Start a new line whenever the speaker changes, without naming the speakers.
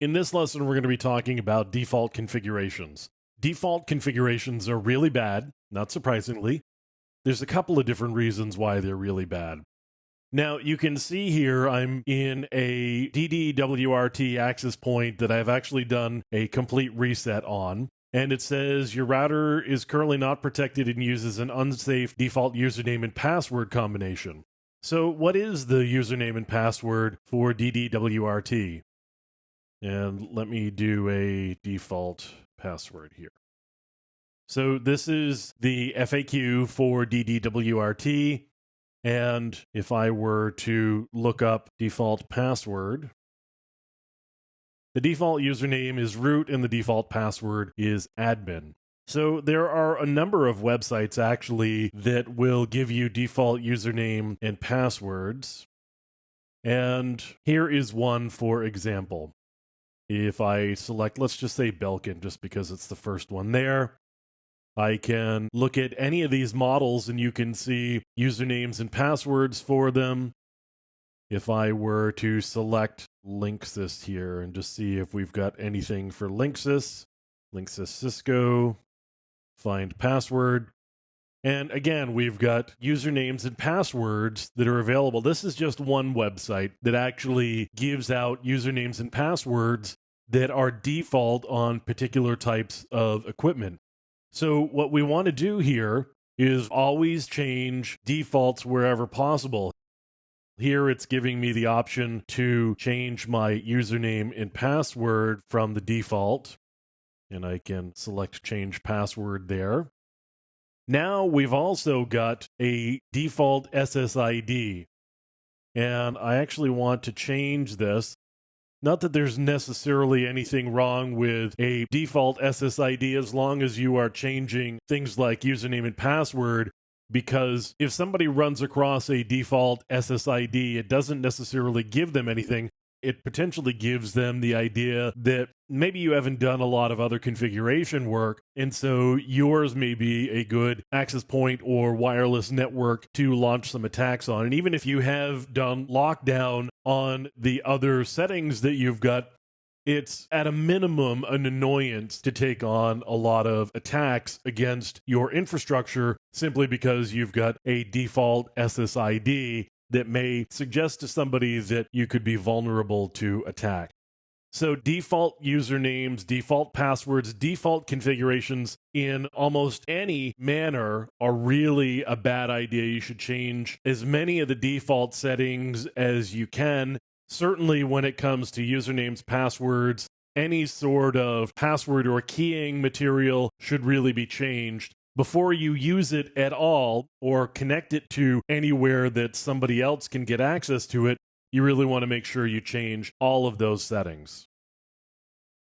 In this lesson, we're going to be talking about default configurations. Default configurations are really bad, not surprisingly. There's a couple of different reasons why they're really bad. Now, you can see here I'm in a DDWRT access point that I've actually done a complete reset on. And it says your router is currently not protected and uses an unsafe default username and password combination. So, what is the username and password for DDWRT? And let me do a default password here. So this is the FAQ for DDWRT. And if I were to look up default password, the default username is root and the default password is admin. So there are a number of websites actually that will give you default username and passwords. And here is one for example. If I select, let's just say Belkin, just because it's the first one there, I can look at any of these models and you can see usernames and passwords for them. If I were to select Linksys here and just see if we've got anything for Linksys Cisco, find password. And again, we've got usernames and passwords that are available. This is just one website that actually gives out usernames and passwords that are default on particular types of equipment. So what we want to do here is always change defaults wherever possible. Here it's giving me the option to change my username and password from the default. And I can select change password there. Now we've also got a default SSID, and I actually want to change this. Not that there's necessarily anything wrong with a default SSID as long as you are changing things like username and password, because if somebody runs across a default SSID, it doesn't necessarily give them anything. It potentially gives them the idea that maybe you haven't done a lot of other configuration work, and so yours may be a good access point or wireless network to launch some attacks on. And even if you have done lockdown on the other settings that you've got, it's at a minimum an annoyance to take on a lot of attacks against your infrastructure simply because you've got a default SSID that may suggest to somebody that you could be vulnerable to attack. So default usernames, default passwords, default configurations in almost any manner are really a bad idea. You should change as many of the default settings as you can. Certainly when it comes to usernames, passwords, any sort of password or keying material should really be changed before you use it at all or connect it to anywhere that somebody else can get access to it. You really want to make sure you change all of those settings.